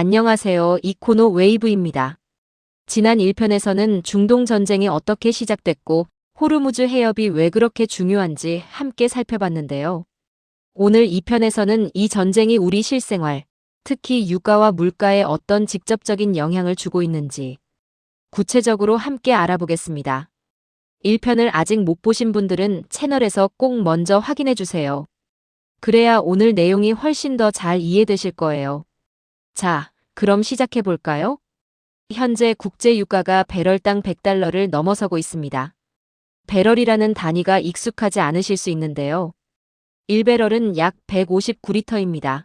안녕하세요. 이코노 웨이브입니다. 지난 1편에서는 중동 전쟁이 어떻게 시작됐고 호르무즈 해협이 왜 그렇게 중요한지 함께 살펴봤는데요. 오늘 2편에서는 이 전쟁이 우리 실생활, 특히 유가와 물가에 어떤 직접적인 영향을 주고 있는지 구체적으로 함께 알아보겠습니다. 1편을 아직 못 보신 분들은 채널에서 꼭 먼저 확인해 주세요. 그래야 오늘 내용이 훨씬 더 잘 이해되실 거예요. 자, 그럼 시작해 볼까요? 현재 국제 유가가 배럴당 100달러를 넘어서고 있습니다. 배럴이라는 단위가 익숙하지 않으실 수 있는데요. 1배럴은 약 159리터입니다.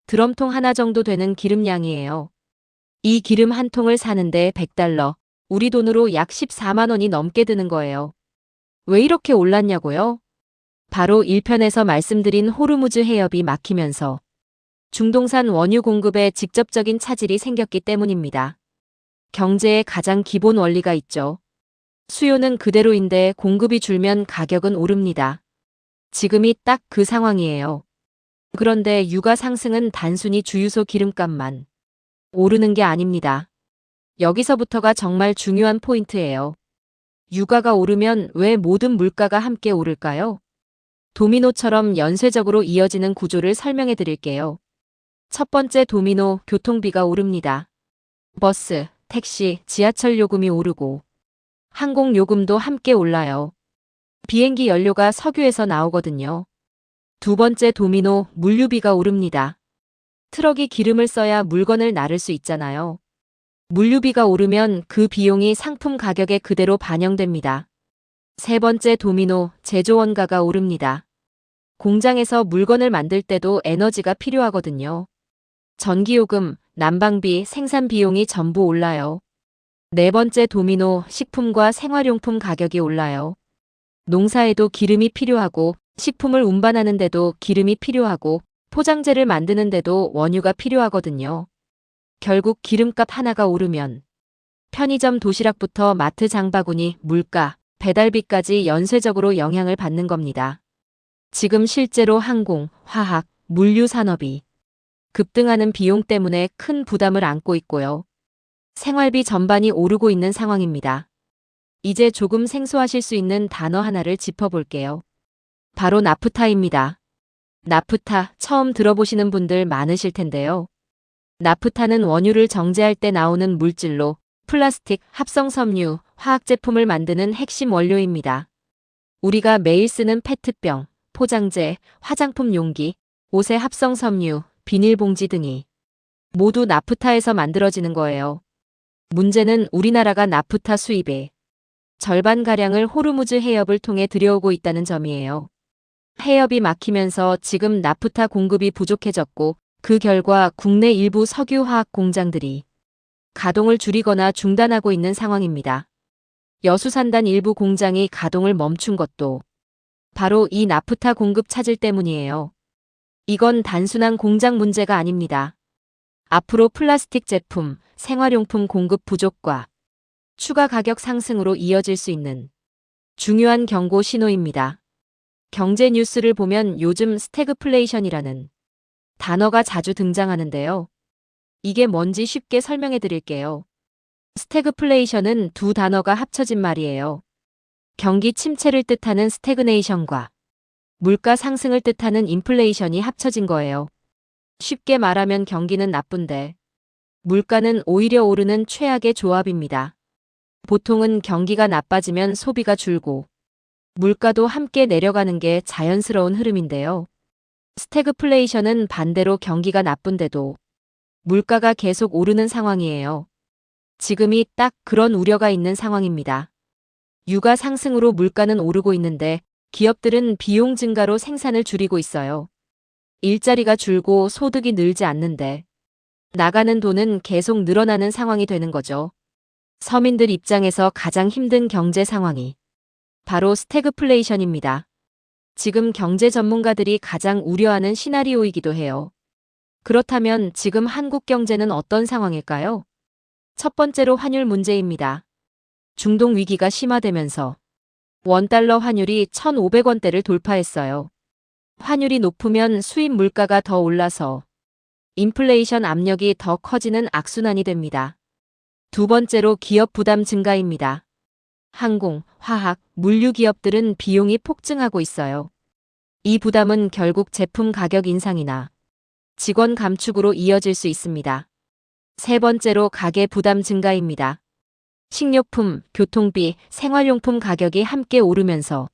드럼통 하나 정도 되는 기름량이에요. 이 기름 한 통을 사는데 100달러, 우리 돈으로 약 14만 원이 넘게 드는 거예요. 왜 이렇게 올랐냐고요? 바로 1편에서 말씀드린 호르무즈 해협이 막히면서 중동산 원유 공급에 직접적인 차질이 생겼기 때문입니다. 경제의 가장 기본 원리가 있죠. 수요는 그대로인데 공급이 줄면 가격은 오릅니다. 지금이 딱 그 상황이에요. 그런데 유가 상승은 단순히 주유소 기름값만 오르는 게 아닙니다. 여기서부터가 정말 중요한 포인트예요. 유가가 오르면 왜 모든 물가가 함께 오를까요? 도미노처럼 연쇄적으로 이어지는 구조를 설명해 드릴게요. 첫 번째 도미노, 교통비가 오릅니다. 버스, 택시, 지하철 요금이 오르고 항공 요금도 함께 올라요. 비행기 연료가 석유에서 나오거든요. 두 번째 도미노, 물류비가 오릅니다. 트럭이 기름을 써야 물건을 나를 수 있잖아요. 물류비가 오르면 그 비용이 상품 가격에 그대로 반영됩니다. 세 번째 도미노, 제조 원가가 오릅니다. 공장에서 물건을 만들 때도 에너지가 필요하거든요. 전기요금, 난방비, 생산 비용이 전부 올라요. 네 번째 도미노, 식품과 생활용품 가격이 올라요. 농사에도 기름이 필요하고, 식품을 운반하는데도 기름이 필요하고, 포장재를 만드는데도 원유가 필요하거든요. 결국 기름값 하나가 오르면 편의점 도시락부터 마트 장바구니, 물가, 배달비까지 연쇄적으로 영향을 받는 겁니다. 지금 실제로 항공, 화학, 물류 산업이 급등하는 비용 때문에 큰 부담을 안고 있고요. 생활비 전반이 오르고 있는 상황입니다. 이제 조금 생소하실 수 있는 단어 하나를 짚어볼게요. 바로 나프타입니다. 나프타 처음 들어보시는 분들 많으실 텐데요. 나프타는 원유를 정제할 때 나오는 물질로 플라스틱, 합성섬유, 화학제품을 만드는 핵심 원료입니다. 우리가 매일 쓰는 페트병, 포장재, 화장품 용기, 옷의 합성섬유, 비닐봉지 등이 모두 나프타에서 만들어지는 거예요. 문제는 우리나라가 나프타 수입의 절반가량을 호르무즈 해협을 통해 들여오고 있다는 점이에요. 해협이 막히면서 지금 나프타 공급이 부족해졌고 그 결과 국내 일부 석유화학 공장들이 가동을 줄이거나 중단하고 있는 상황입니다. 여수산단 일부 공장이 가동을 멈춘 것도 바로 이 나프타 공급 차질 때문이에요. 이건 단순한 공장 문제가 아닙니다. 앞으로 플라스틱 제품, 생활용품 공급 부족과 추가 가격 상승으로 이어질 수 있는 중요한 경고 신호입니다. 경제 뉴스를 보면 요즘 스태그플레이션이라는 단어가 자주 등장하는데요. 이게 뭔지 쉽게 설명해 드릴게요. 스태그플레이션은 두 단어가 합쳐진 말이에요. 경기 침체를 뜻하는 스태그네이션과 물가 상승을 뜻하는 인플레이션이 합쳐진 거예요. 쉽게 말하면 경기는 나쁜데 물가는 오히려 오르는 최악의 조합입니다. 보통은 경기가 나빠지면 소비가 줄고 물가도 함께 내려가는 게 자연스러운 흐름인데요. 스태그플레이션은 반대로 경기가 나쁜데도 물가가 계속 오르는 상황이에요. 지금이 딱 그런 우려가 있는 상황입니다. 유가 상승으로 물가는 오르고 있는데 기업들은 비용 증가로 생산을 줄이고 있어요. 일자리가 줄고 소득이 늘지 않는데 나가는 돈은 계속 늘어나는 상황이 되는 거죠. 서민들 입장에서 가장 힘든 경제 상황이 바로 스태그플레이션입니다. 지금 경제 전문가들이 가장 우려하는 시나리오이기도 해요. 그렇다면 지금 한국 경제는 어떤 상황일까요? 첫 번째로 환율 문제입니다. 중동 위기가 심화되면서 원달러 환율이 1,500원대를 돌파했어요. 환율이 높으면 수입 물가가 더 올라서 인플레이션 압력이 더 커지는 악순환이 됩니다. 두 번째로 기업 부담 증가입니다. 항공, 화학, 물류 기업들은 비용이 폭증하고 있어요. 이 부담은 결국 제품 가격 인상이나 직원 감축으로 이어질 수 있습니다. 세 번째로 가계 부담 증가입니다. 식료품, 교통비, 생활용품 가격이 함께 오르면서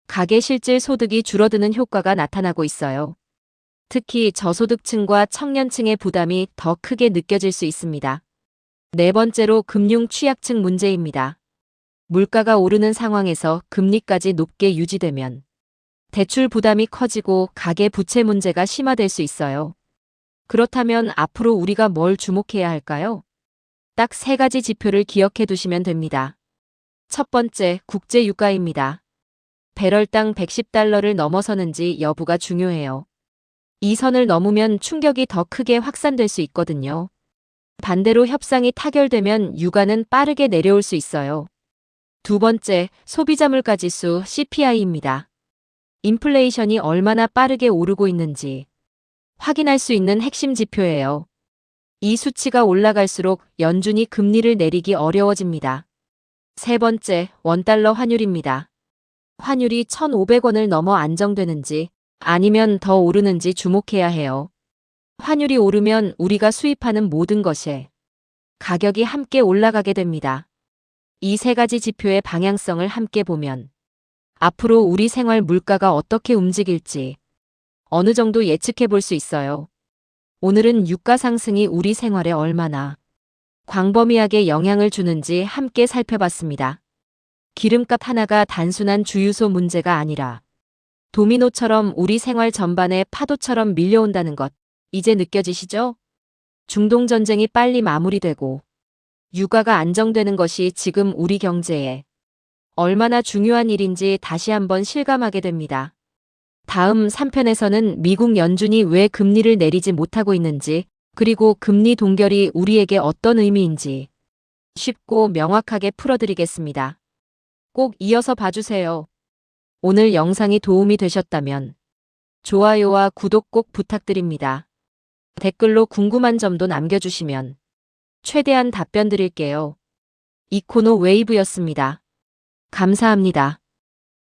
가계 실질 소득이 줄어드는 효과가 나타나고 있어요. 특히 저소득층과 청년층의 부담이 더 크게 느껴질 수 있습니다. 네 번째로 금융 취약층 문제입니다. 물가가 오르는 상황에서 금리까지 높게 유지되면 대출 부담이 커지고 가계 부채 문제가 심화될 수 있어요. 그렇다면 앞으로 우리가 뭘 주목해야 할까요? 딱 세 가지 지표를 기억해 두시면 됩니다. 첫 번째, 국제 유가입니다. 배럴당 110달러를 넘어서는지 여부가 중요해요. 이 선을 넘으면 충격이 더 크게 확산될 수 있거든요. 반대로 협상이 타결되면 유가는 빠르게 내려올 수 있어요. 두 번째, 소비자 물가 지수 CPI입니다. 인플레이션이 얼마나 빠르게 오르고 있는지 확인할 수 있는 핵심 지표예요. 이 수치가 올라갈수록 연준이 금리를 내리기 어려워집니다. 세 번째, 원달러 환율입니다. 환율이 1,500원을 넘어 안정되는지 아니면 더 오르는지 주목해야 해요. 환율이 오르면 우리가 수입하는 모든 것에 가격이 함께 올라가게 됩니다. 이 세 가지 지표의 방향성을 함께 보면 앞으로 우리 생활 물가가 어떻게 움직일지 어느 정도 예측해 볼 수 있어요. 오늘은 유가 상승이 우리 생활에 얼마나 광범위하게 영향을 주는지 함께 살펴봤습니다. 기름값 하나가 단순한 주유소 문제가 아니라 도미노처럼 우리 생활 전반에 파도처럼 밀려온다는 것, 이제 느껴지시죠? 중동 전쟁이 빨리 마무리되고 유가가 안정되는 것이 지금 우리 경제에 얼마나 중요한 일인지 다시 한번 실감하게 됩니다. 다음 3편에서는 미국 연준이 왜 금리를 내리지 못하고 있는지, 그리고 금리 동결이 우리에게 어떤 의미인지 쉽고 명확하게 풀어드리겠습니다. 꼭 이어서 봐주세요. 오늘 영상이 도움이 되셨다면 좋아요와 구독 꼭 부탁드립니다. 댓글로 궁금한 점도 남겨주시면 최대한 답변 드릴게요. 이코노 웨이브였습니다. 감사합니다.